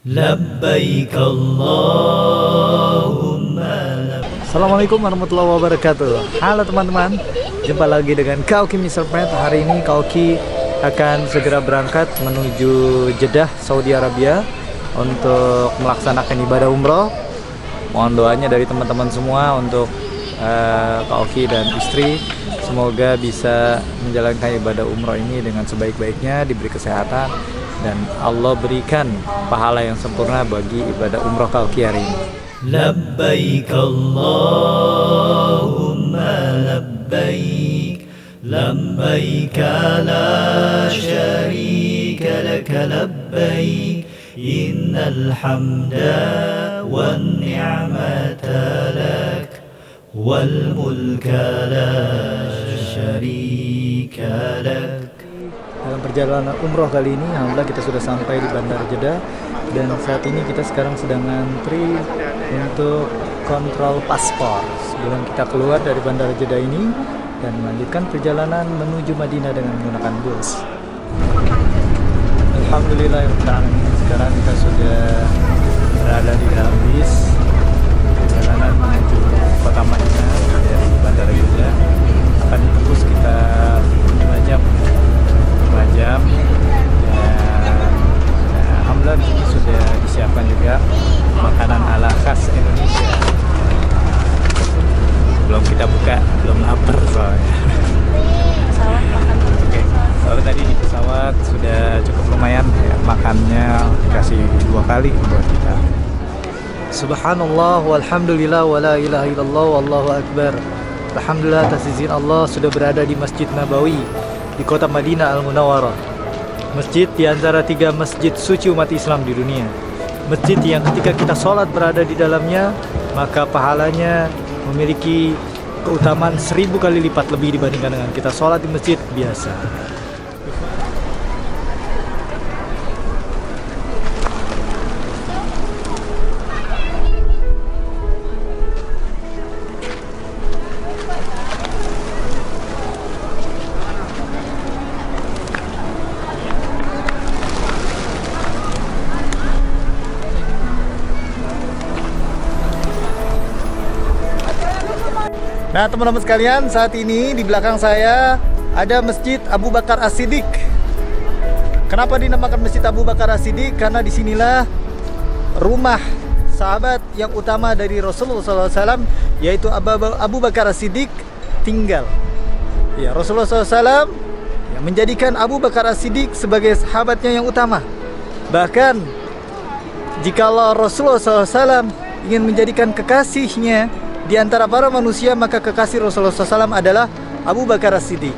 لبيك اللهم لبيك. Assalamualaikum warahmatullahi wabarakatuh. Halo teman-teman, jumpa lagi dengan Kauki Mr. Pet. Hari ini Kauki akan segera berangkat menuju Jeddah, Saudi Arabia untuk melaksanakan ibadah umroh. Mohon doanya dari teman-teman semua untuk Kauki dan istri. Semoga bisa menjalankan ibadah umroh ini dengan sebaik-baiknya, diberi kesehatan, dan Allah berikan pahala yang sempurna bagi ibadah umroh Kauki hari ini. لبيك اللهم لبيك لبيك لا شريك لك لبيك إن الحمد والنعمة لك والملك لا شريك لك. Dalam perjalanan umroh kali ini, alhamdulillah kita sudah sampai di Bandara Jeddah, dan saat ini kita sekarang sedang ngantri untuk kontrol paspor sebelum kita keluar dari Bandara Jeddah ini dan melanjutkan perjalanan menuju Madinah dengan menggunakan bus. Alhamdulillah, sekarang kita sudah berada di dalam bis perjalanan menuju kota Madinah dari Bandara Jeddah. Akan ditempuh sekitar 5 jam dan alhamdulillah ini sudah disiapkan juga makanan ala khas Indonesia. Belum kita buka, belum lapar soalnya. Oke, soalnya tadi di pesawat sudah cukup lumayan ya, makannya dikasih 2 kali buat kita. Subhanallah walhamdulillah wala ilaha illallah wallahu akbar. Alhamdulillah, atas izin Allah sudah berada di Masjid Nabawi di kota Madinah Al-Munawwarah. Masjid di antara 3 masjid suci umat Islam di dunia. Masjid yang ketika kita sholat berada di dalamnya, maka pahalanya memiliki keutamaan 1000 kali lipat lebih dibandingkan dengan kita sholat di masjid biasa. Nah teman-teman sekalian, saat ini di belakang saya ada Masjid Abu Bakar As-Siddiq. Kenapa dinamakan Masjid Abu Bakar As-Siddiq? Karena disinilah rumah sahabat yang utama dari Rasulullah SAW, yaitu Abu Bakar As-Siddiq tinggal. Ya, Rasulullah SAW ya, menjadikan Abu Bakar As-Siddiq sebagai sahabatnya yang utama. Bahkan jikalau Rasulullah SAW ingin menjadikan kekasihnya di antara para manusia, maka kekasih Rasulullah SAW adalah Abu Bakar As-Siddiq.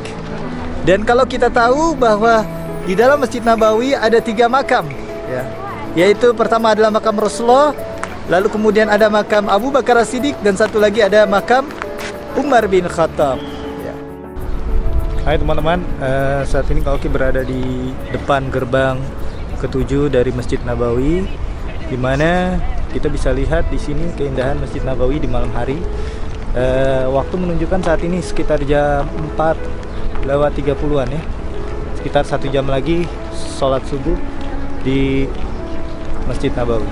Dan kalau kita tahu bahwa di dalam Masjid Nabawi ada 3 makam ya, yaitu pertama adalah makam Rasulullah, lalu kemudian ada makam Abu Bakar As-Siddiq, dan satu lagi ada makam Umar bin Khattab ya. Hai teman-teman, saat ini Kauki berada di depan gerbang ke-7 dari Masjid Nabawi, di mana kita bisa lihat di sini keindahan Masjid Nabawi di malam hari. Waktu menunjukkan saat ini sekitar jam 4:30-an ya. Sekitar 1 jam lagi sholat subuh di Masjid Nabawi.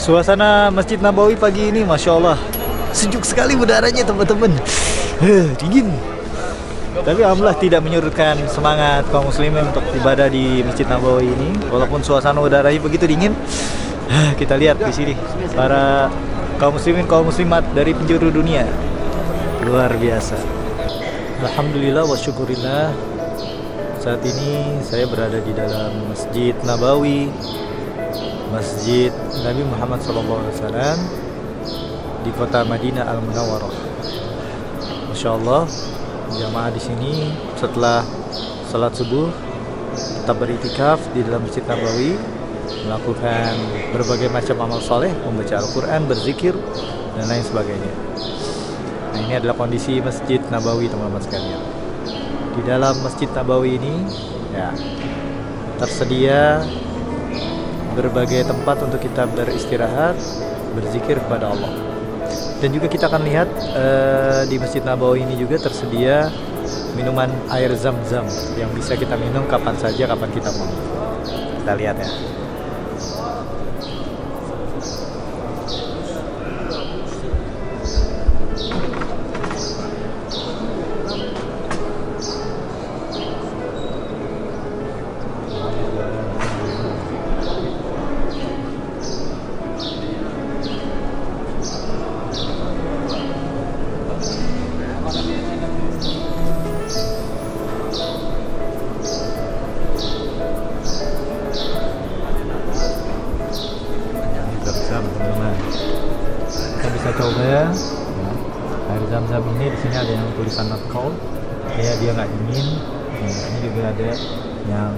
Suasana Masjid Nabawi pagi ini, Masya Allah, sejuk sekali udaranya teman-teman. Dingin, tapi alhamdulillah tidak menyurutkan semangat kaum muslimin untuk ibadah di Masjid Nabawi ini. Walaupun suasana udaranya begitu dingin, kita lihat di sini para kaum muslimin, kaum muslimat dari penjuru dunia, luar biasa. Alhamdulillah wa syukurillah, saat ini saya berada di dalam Masjid Nabawi, Masjid Nabi Muhammad SAW di kota Madinah Al-Munawwarah. Masya Allah, jamaah di sini setelah salat subuh tetap beriktikaf di dalam Masjid Nabawi, melakukan berbagai macam amal soleh, membaca Al-Quran, berzikir, dan lain sebagainya. Nah, Ini adalah kondisi Masjid Nabawi, teman-teman sekalian. Di dalam Masjid Nabawi ini ya tersedia berbagai tempat untuk kita beristirahat, berzikir kepada Allah. Dan juga kita akan lihat di Masjid Nabawi ini juga tersedia minuman air zam-zam yang bisa kita minum kapan saja, kapan kita mau. Kita lihat ya. Teman-teman, kita bisa coba ya. Air zam-zam ini di sini ada yang tulisan not cold, kayak dia nggak dingin. Ini juga ada yang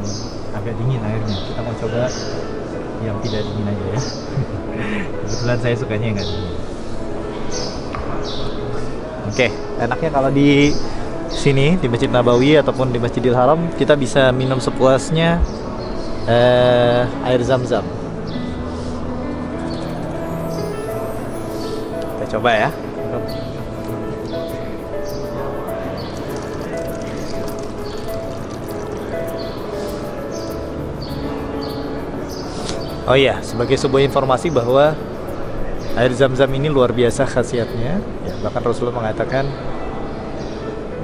agak dingin airnya. Kita mau coba yang tidak dingin aja ya. Kebetulan saya sukanya yang nggak dingin. Oke, enaknya kalau di sini di Masjid Nabawi ataupun di Masjidil Haram kita bisa minum sepuasnya air zam-zam. Coba ya. Oh iya, sebagai sebuah informasi bahwa air zam-zam ini luar biasa khasiatnya. Ya, bahkan Rasulullah mengatakan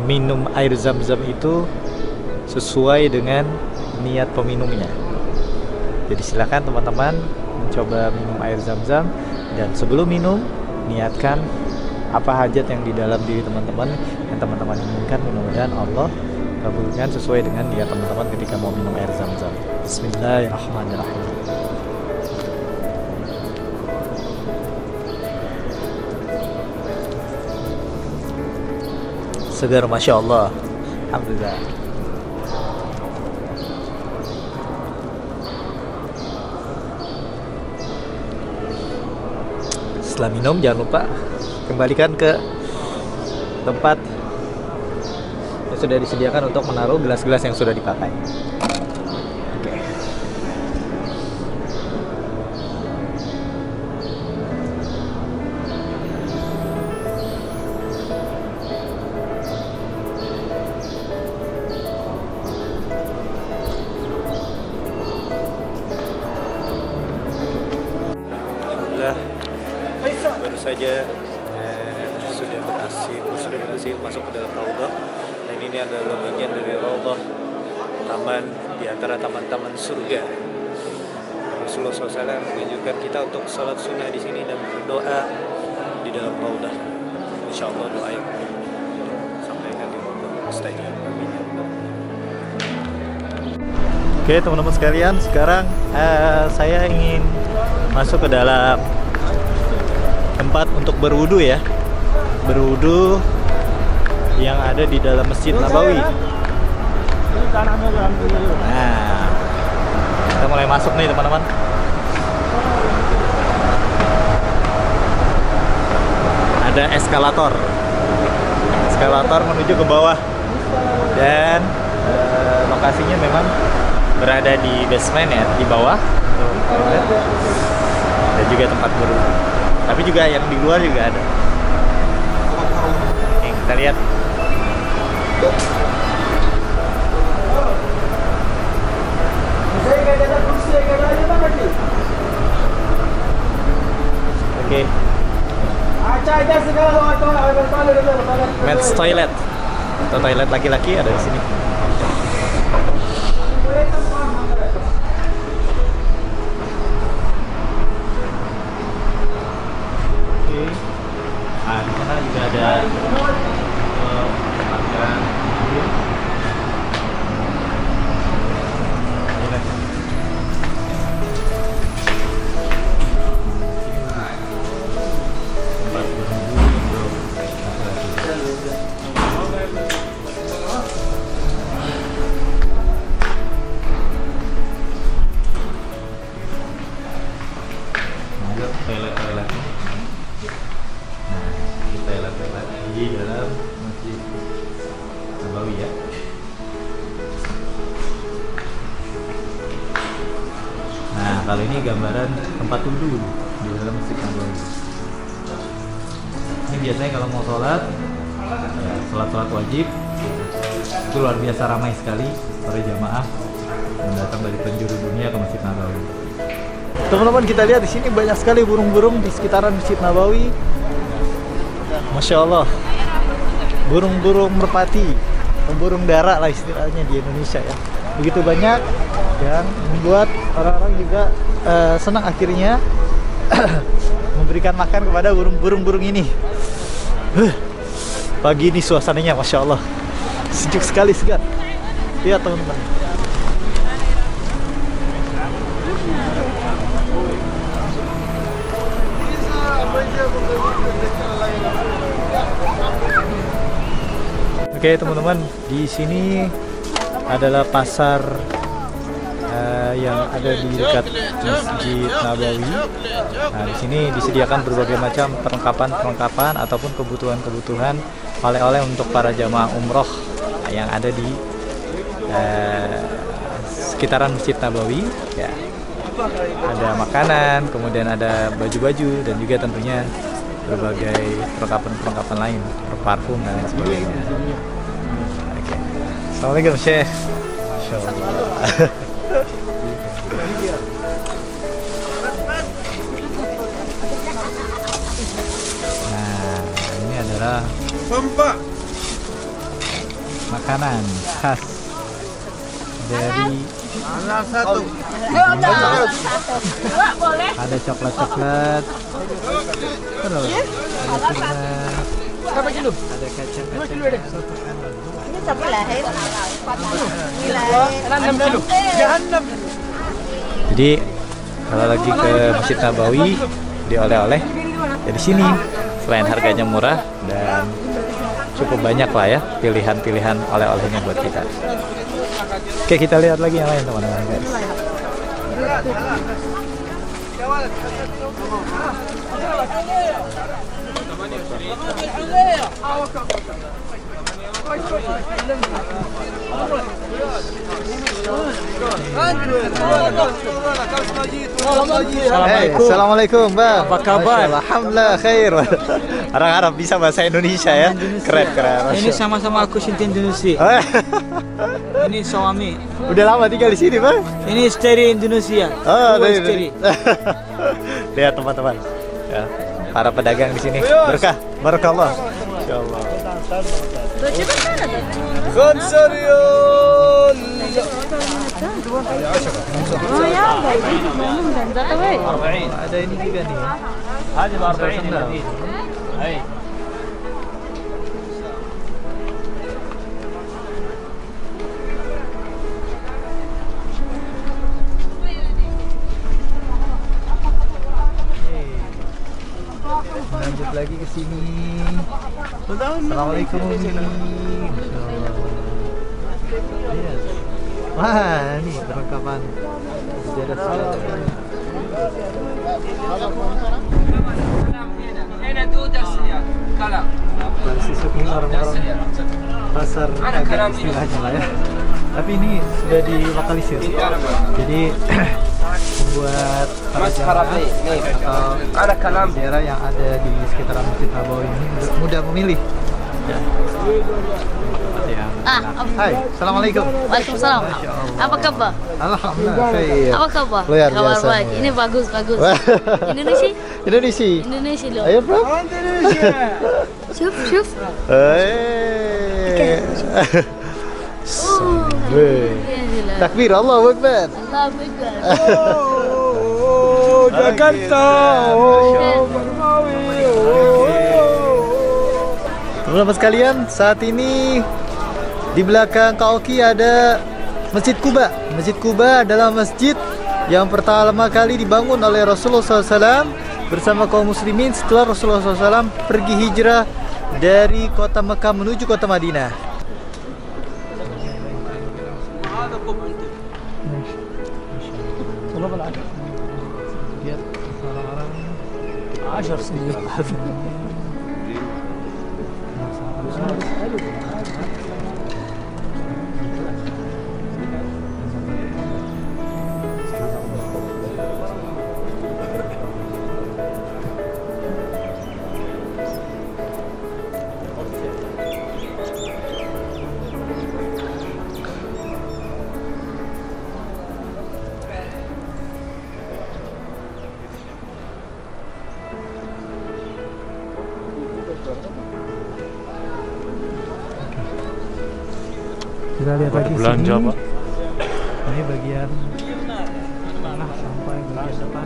minum air zam-zam itu sesuai dengan niat peminumnya. Jadi silakan teman-teman mencoba minum air zam-zam, dan sebelum minum niatkan apa hajat yang di dalam diri teman-teman yang teman-teman inginkan. Mudah-mudahan Allah kabulkan sesuai dengan niat teman-teman ketika mau minum air zam-zam. Bismillahirrahmanirrahim. Segar, Masya Allah. Alhamdulillah. Setelah minum jangan lupa kembalikan ke tempat yang sudah disediakan untuk menaruh gelas-gelas yang sudah dipakai. Oke. Baru saja sudah berhasil masuk ke dalam raudhah, dan ini adalah bagian dari raudhah, taman di antara taman-taman surga. Rasulullah SAW menganjurkan kita untuk sholat sunnah di sini dan berdoa di dalam raudhah. Insya Allah doa yang sampaikan di raudhah mustajab. Oke teman-teman sekalian, sekarang saya ingin masuk ke dalam tempat untuk berwudu ya, berwudu yang ada di dalam Masjid Nabawi. Nah, kita mulai masuk nih teman-teman. Ada eskalator menuju ke bawah, dan lokasinya memang berada di basement ya, di bawah untuk toilet dan juga tempat berwudu. Tapi juga yang di luar juga ada. Nih, kita lihat. Oke. Men's toilet atau toilet laki-laki ada di sini. Nah, di sana juga ada parkiran mobil. Toilet-toilet. Nah, di toilet-toilet di dalam dalam Masjid Nabawi ya. Nah, kalau ini gambaran tempat wudhu di dalam Masjid Nabawi. Ini biasanya kalau mau sholat, ya, sholat wajib itu luar biasa ramai sekali para jamaah yang datang dari penjuru dunia ke Masjid Nabawi. Teman-teman, kita lihat di sini banyak sekali burung-burung di sekitaran Masjid Nabawi. Masya Allah, burung-burung merpati, burung dara lah istilahnya di Indonesia ya. Begitu banyak yang membuat orang-orang juga senang akhirnya memberikan makan kepada burung-burung ini. Pagi ini suasananya Masya Allah sejuk sekali, segar. Lihat teman-teman. Oke teman-teman, di sini adalah pasar yang ada di dekat Masjid Nabawi. Nah, di sini disediakan berbagai macam perlengkapan ataupun kebutuhan oleh-oleh untuk para jamaah umroh yang ada di sekitaran Masjid Nabawi. Ya, ada makanan, kemudian ada baju-baju dan juga tentunya berbagai perlengkapan lain, parfum dan lain sebagainya. Oke. Assalamualaikum Syekh. Insyaallah. Nah, ini adalah makanan khas dari ada coklat-coklat, ada kacang-kacang. Jadi kalau lagi ke Masjid Nabawi di oleh-oleh ya di sini, selain harganya murah dan cukup banyak lah ya pilihan-pilihan oleh-olehnya buat kita. Oke, kita lihat lagi yang lain teman-teman guys. Assalamualaikum Bang. Apa kabar? Alhamdulillah khair. Orang Arab bisa bahasa Indonesia ya. Keren. Ini sama-sama aku cinta Indonesia. Ini suami. Udah lama tinggal di sini Bang? Ini istri Indonesia. Oh, istri. Lihat teman-teman. Ya, para pedagang di sini berkah, barakallah. Insyaallah. Ada ini juga nih. Ada 40. Hai. Lanjut lagi ke sini. Assalamualaikum. Wah, ini perlengkapan sejarah. Ini orang-orang pasar agak istilahnya lah ya. Tapi ini sudah dilokalisir. Jadi membuat para jamaah atau daerah yang ada di sekitaran Masjid Nabawi ini mudah memilih. Ya. Hai, assalamualaikum. Waalaikumsalam. Apa kabar? Alhamdulillah khair. Apa kabar? Luar Kabar biasa. baik. Ini bagus. Indonesia? Indonesia loh. Ayo bro. Syuf. Takbir, Allahu Akbar. Allahu Akbar. Jakarta. Teman-teman sekalian, saat ini di belakang Kaoki ada Masjid Quba. Masjid Quba adalah masjid yang pertama kali dibangun oleh Rasulullah SAW bersama kaum muslimin setelah Rasulullah SAW pergi hijrah dari kota Mekah menuju kota Madinah. Lihat orang-orang 10 sendiri. Kita lihat lagi belanja, sini. Pak. Ini bagian tengah sampai bagian depan.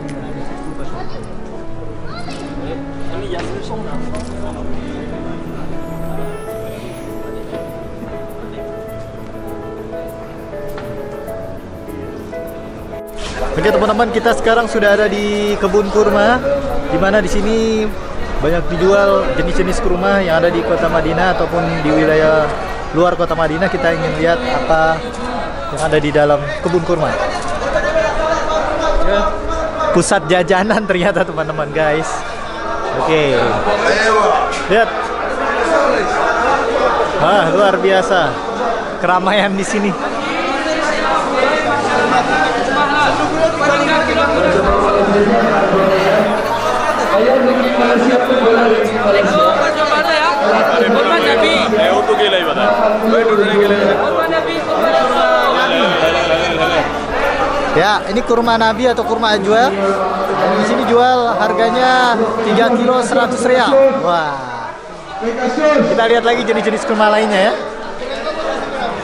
Oke teman-teman, kita sekarang sudah ada di kebun kurma, di mana di sini banyak dijual jenis-jenis kurma yang ada di kota Madinah ataupun di wilayah luar kota Madinah. Kita ingin lihat apa yang ada di dalam kebun kurma. Pusat jajanan ternyata teman-teman guys. Oke. Lihat. Wah, luar biasa keramaian di sini. Ya, ini kurma Nabi atau kurma ajwa. Di sini jual harganya 3 kilo 100 rial. Wah. Kita lihat lagi jenis-jenis kurma lainnya ya.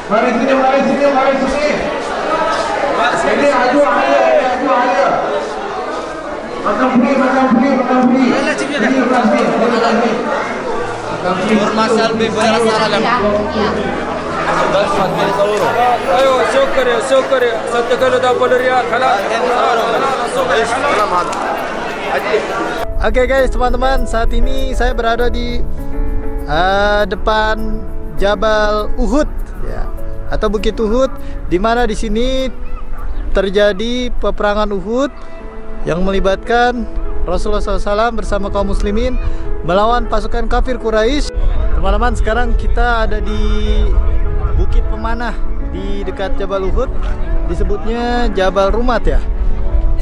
Mari sini. Ini ajwa ada. Makan free. Kurma salbi berasa alam. Ayo, syukur ya. 1 kilo 20 rial. Oke guys, teman-teman, saat ini saya berada di depan Jabal Uhud ya, atau Bukit Uhud, di mana di sini terjadi peperangan Uhud yang melibatkan Rasulullah SAW bersama kaum muslimin melawan pasukan kafir Quraisy. Teman-teman, sekarang kita ada di Bukit Pemanah di dekat Jabal Uhud, disebutnya Jabal Rumat ya.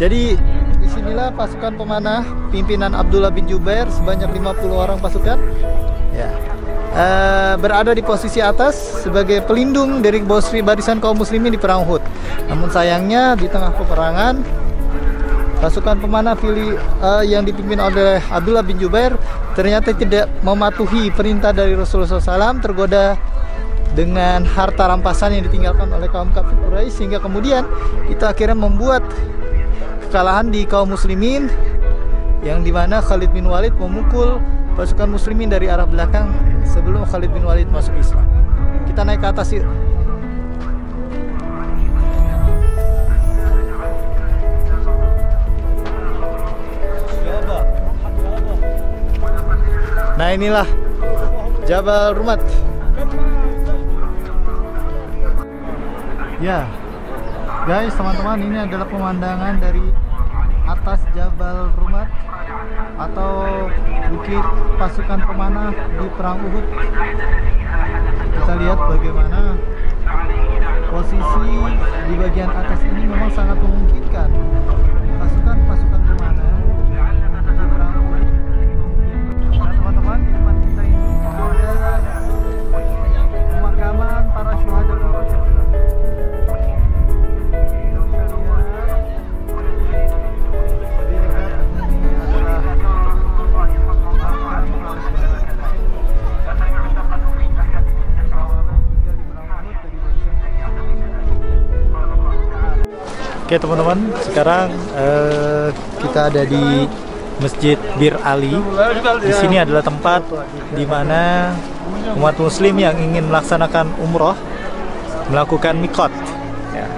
Jadi disinilah pasukan pemanah pimpinan Abdullah bin Jubair sebanyak 50 orang pasukan ya, berada di posisi atas sebagai pelindung dari barisan kaum muslimin di perang Uhud. Namun sayangnya di tengah peperangan pasukan pemanah yang dipimpin oleh Abdullah bin Jubair ternyata tidak mematuhi perintah dari Rasulullah SAW, tergoda dengan harta rampasan yang ditinggalkan oleh kaum kafir Quraisy, sehingga kemudian itu akhirnya membuat kekalahan di kaum muslimin, yang dimana Khalid bin Walid memukul pasukan muslimin dari arah belakang sebelum Khalid bin Walid masuk Islam. Kita naik ke atas yuk. Nah, inilah Jabal Rumat. Ya, guys, teman-teman, ini adalah pemandangan dari atas Jabal Rumat atau bukit pasukan pemanah di perang Uhud. Kita lihat bagaimana posisi di bagian atas ini memang sangat memungkinkan pasukan pemanah di perang Uhud. Nah, teman-teman, di depan kita ini ada pemakaman para syuhada. Oke teman-teman, sekarang kita ada di Masjid Bir Ali. Di sini adalah tempat di mana umat muslim yang ingin melaksanakan umroh melakukan mikot ya,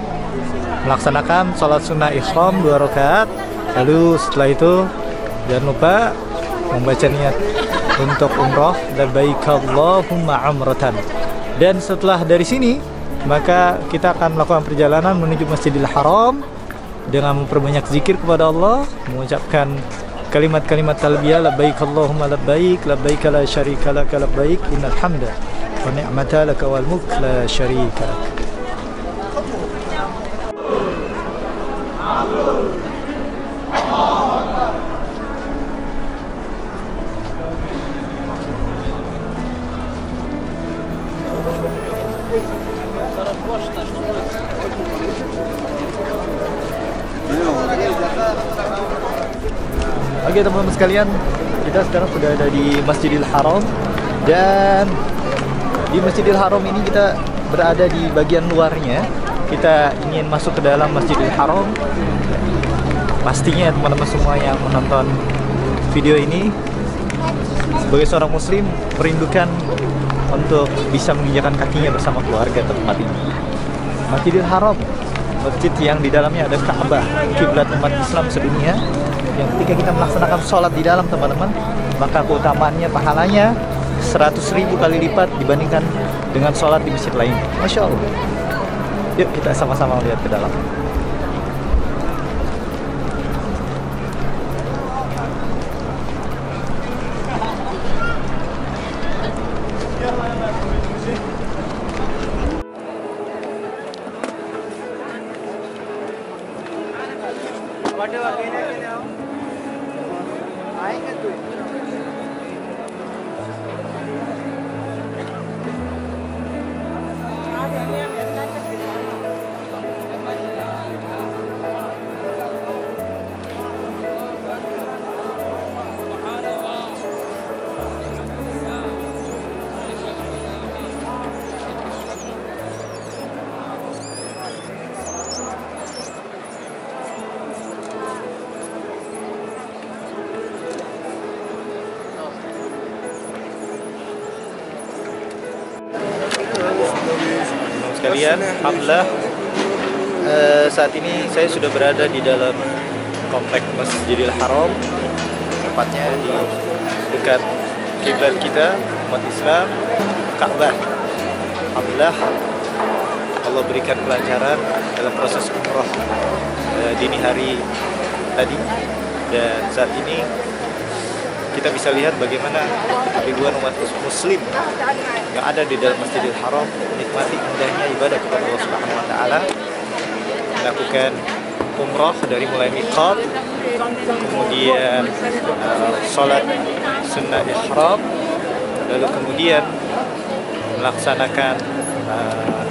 melaksanakan sholat sunnah ihram 2 rakaat. Lalu setelah itu jangan lupa membaca niat untuk umroh, labbaik Allahumma umratan. Dan setelah dari sini maka kita akan melakukan perjalanan menuju Masjidil Haram dengan memperbanyak zikir kepada Allah, mengucapkan kalimat-kalimat talbiyah, labbaik Allahumma labbaik, labbaik la syarika lak labbaik, innal hamda wa ni'mata lak wal mulk la syarika lak. Oke teman-teman sekalian, kita sekarang sudah ada di Masjidil Haram, dan di Masjidil Haram ini kita berada di bagian luarnya. Kita ingin masuk ke dalam Masjidil Haram. Pastinya teman-teman semua yang menonton video ini sebagai seorang muslim merindukan untuk bisa menginjakan kakinya bersama keluarga tempat ini. Masjidil Haram, masjid yang di dalamnya ada Ka'bah, kiblat umat Islam sedunia. Yang ketika kita melaksanakan sholat di dalam teman-teman, maka keutamaannya, pahalanya 100.000 kali lipat dibandingkan dengan sholat di masjid lain. Masya Allah. Yuk kita sama-sama lihat ke dalam. Sekalian, alhamdulillah saat ini saya sudah berada di dalam komplek Masjidil Haram, tepatnya di dekat kiblat kita umat Islam, Ka'bah. Alhamdulillah Allah berikan kelancaran dalam proses umrah dini hari tadi, dan saat ini kita bisa lihat bagaimana ribuan umat muslim yang ada di dalam Masjidil Haram menikmati indahnya ibadah kepada Allah Subhanahu wa taala, melakukan umrah dari mulai miqat, kemudian salat sunnah ihram, lalu kemudian melaksanakan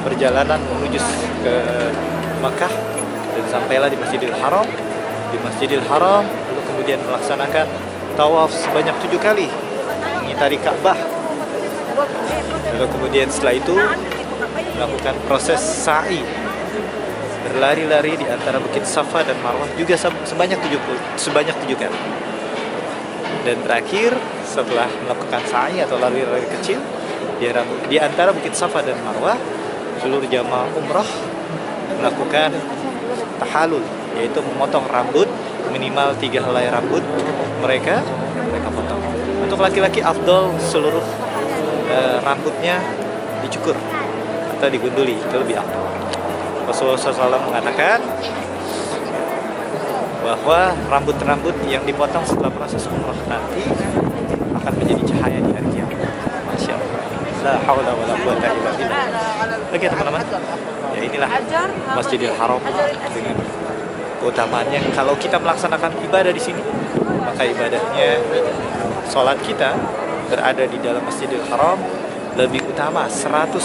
perjalanan menuju ke Makkah, dan sampailah di Masjidil Haram. Di Masjidil Haram lalu kemudian melaksanakan tawaf sebanyak 7 kali mengitari Ka'bah. Lalu kemudian setelah itu melakukan proses sa'i, berlari-lari di antara Bukit Safa dan Marwah juga sebanyak 7 kali. Dan terakhir setelah melakukan sa'i atau lari-lari kecil di antara Bukit Safa dan Marwah, seluruh jamaah umrah melakukan tahallul, yaitu memotong rambut minimal 3 helai rambut mereka potong. Untuk laki-laki afdol seluruh rambutnya dicukur atau digunduli, itu lebih afdol. Rasulullah SAW mengatakan bahwa rambut-rambut yang dipotong setelah proses umrah nanti akan menjadi cahaya di hari kiamat. Masya Allah. La haula wala quwata illa billah. Oke teman-teman, ya inilah Masjidil Haram dengan keutamaannya. Kalau kita melaksanakan ibadah di sini, maka ibadahnya, sholat kita berada di dalam Masjidil Haram lebih utama 100.000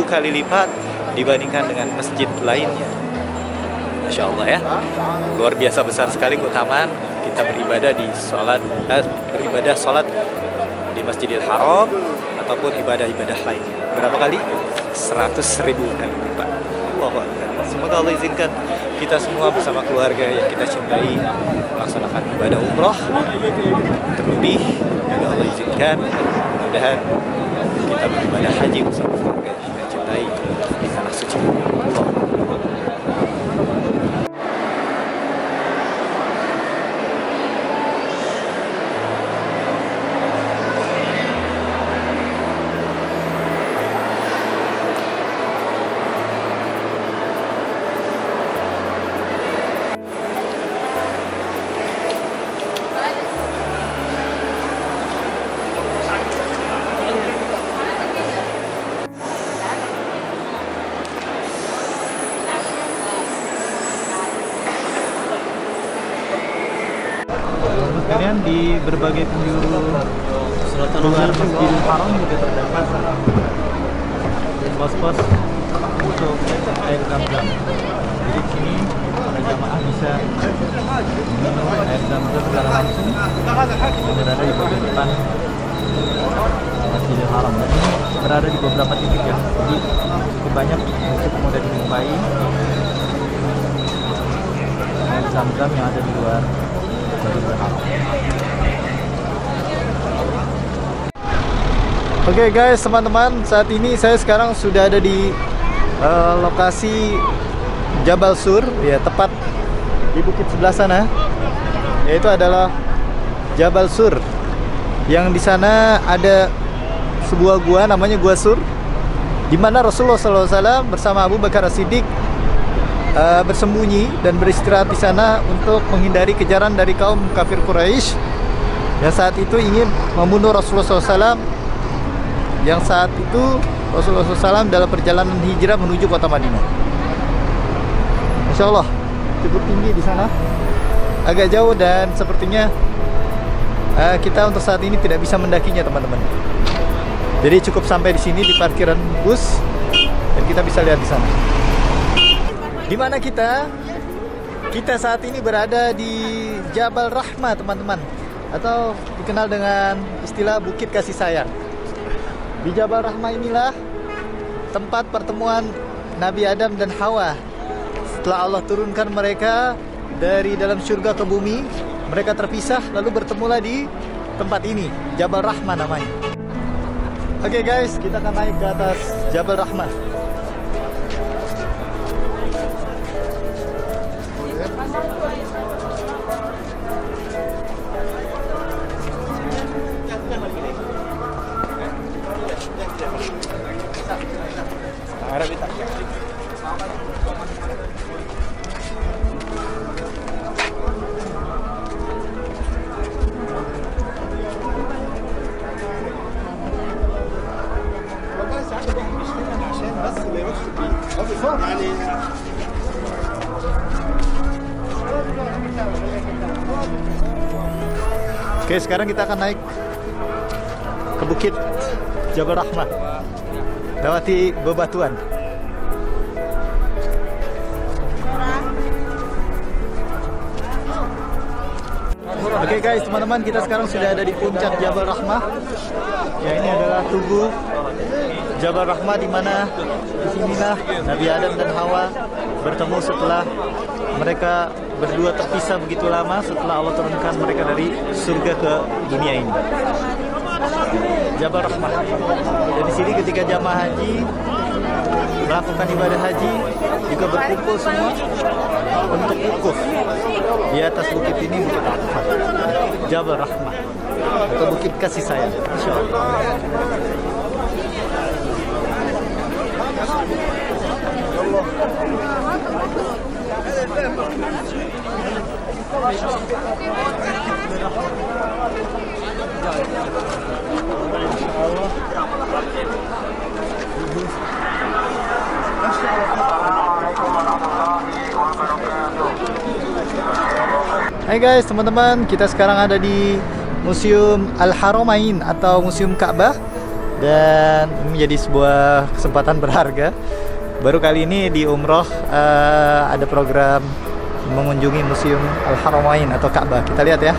kali lipat dibandingkan dengan masjid lainnya. Masya Allah ya, luar biasa besar sekali keutamaan kita beribadah sholat di Masjidil Haram ataupun ibadah-ibadah lainnya. Berapa kali? 100.000 kali lipat. Semoga Allah izinkan kita semua bersama keluarga yang kita cintai melaksanakan ibadah umrah. Terlebih juga Allah izinkan mudah-mudahan kita beribadah haji bersama keluarga yang kita cintai di tanah suci. kemudian di berbagai penjuru luar Masjidil Haram juga terdapat pos-pos untuk air zam-zam. Jadi di sini para jamaah bisa minum air zam-zam secara langsung yang berada di bagian depan Masjidil Haram. Dan ini berada di beberapa titik ya, jadi cukup banyak, cukup mudah dijumpai air zam-zam yang ada di luar Masjidil Haram. Oke guys, teman-teman, saat ini saya sekarang sudah ada di lokasi Jabal Sur, ya, tepat di bukit sebelah sana, yaitu adalah Jabal Sur. Yang di sana ada sebuah gua namanya Gua Sur, di mana Rasulullah SAW bersama Abu Bakar As-Siddiq bersembunyi dan beristirahat di sana untuk menghindari kejaran dari kaum kafir Quraisy yang saat itu ingin membunuh Rasulullah SAW. Yang saat itu Rasulullah SAW dalam perjalanan hijrah menuju kota Madinah. Masya Allah, cukup tinggi di sana, agak jauh, dan sepertinya kita untuk saat ini tidak bisa mendakinya, teman-teman. Jadi cukup sampai di sini di parkiran bus dan kita bisa lihat di sana. Di mana kita? Kita saat ini berada di Jabal Rahmah, teman-teman, atau dikenal dengan istilah Bukit Kasih Sayang. Di Jabal Rahmah inilah tempat pertemuan Nabi Adam dan Hawa. Setelah Allah turunkan mereka dari dalam surga ke bumi, mereka terpisah lalu bertemulah di tempat ini, Jabal Rahmah namanya. Oke guys, kita akan naik ke atas Jabal Rahmah. Oke, sekarang kita akan naik ke bukit Jabal Rahmah, lewati bebatuan. Oke guys, teman-teman, kita sekarang sudah ada di puncak Jabal Rahmah. Ya, ini adalah tugu Jabal Rahmah, di mana disinilah Nabi Adam dan Hawa bertemu setelah mereka berdua terpisah begitu lama setelah Allah turunkan mereka dari surga ke dunia ini. Jabal Rahmah. Dan di sini ketika jamaah haji melakukan ibadah haji juga berkumpul semua untuk wukuf di atas bukit ini, Bukit Arafat, Jabal Rahmah atau Bukit Kasih Sayang. Insyaallah. Hai guys, teman-teman, kita sekarang ada di Museum Al-Haramain atau Museum Ka'bah, dan ini menjadi sebuah kesempatan berharga. Baru kali ini di umroh ada program mengunjungi Museum Al-Haramain atau Ka'bah. Kita lihat ya.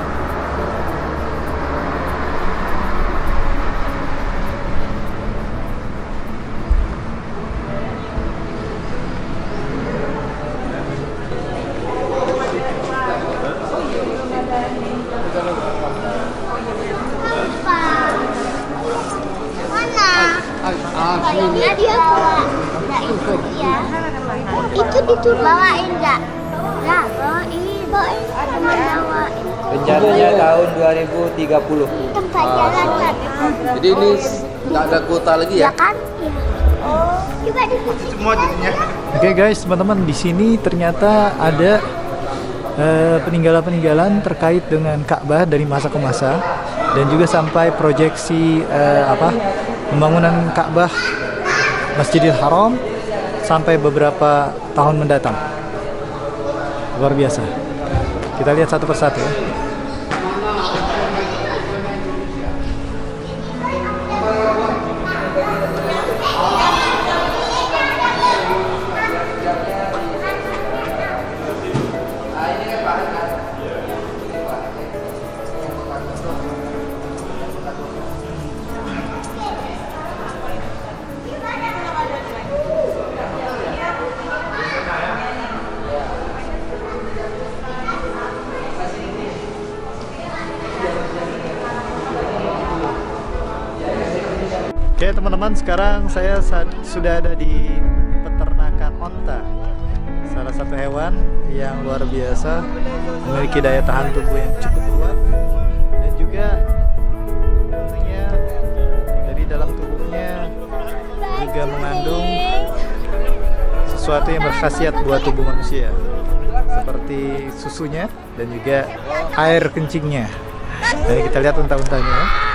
Itu diturun. Bawain enggak? Nah, bawain. Bawain. Rencananya tahun 2030. Tempat jalan kan. Jadi ini nggak ada kuota lagi ya? Ya kan? Iya. Oh, coba di sini. Semua jadinya. Oke guys, teman-teman, di sini ternyata ada peninggalan-peninggalan terkait dengan Ka'bah dari masa ke masa, dan juga sampai proyeksi pembangunan Ka'bah Masjidil Haram sampai beberapa tahun mendatang. Luar biasa. Kita lihat satu persatu ya. teman-teman, sekarang saya sudah ada di peternakan onta. Salah satu hewan yang luar biasa, memiliki daya tahan tubuh yang cukup kuat, dan juga tentunya dari dalam tubuhnya juga mengandung sesuatu yang berkhasiat buat tubuh manusia, seperti susunya dan juga air kencingnya. Jadi kita lihat unta-untanya.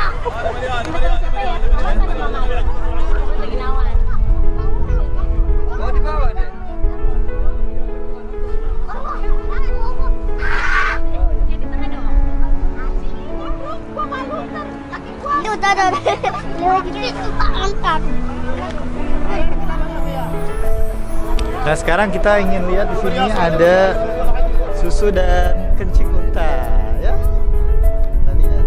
Nah, sekarang kita ingin lihat di sini ada susu dan kencing unta, ya. Kita lihat.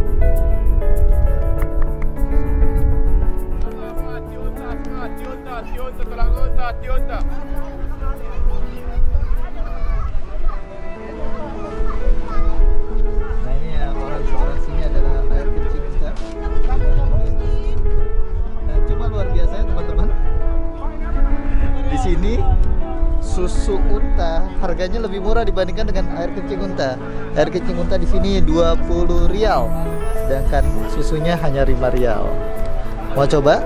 Nah, ini ya, orange-orange-nya adalah air kencing unta. Nah, cuma luar biasa ya teman-teman. Di sini susu unta harganya lebih murah dibandingkan dengan air kencing unta. Air kencing unta di sini 20 rial, sedangkan susunya hanya 5 rial. Mau coba?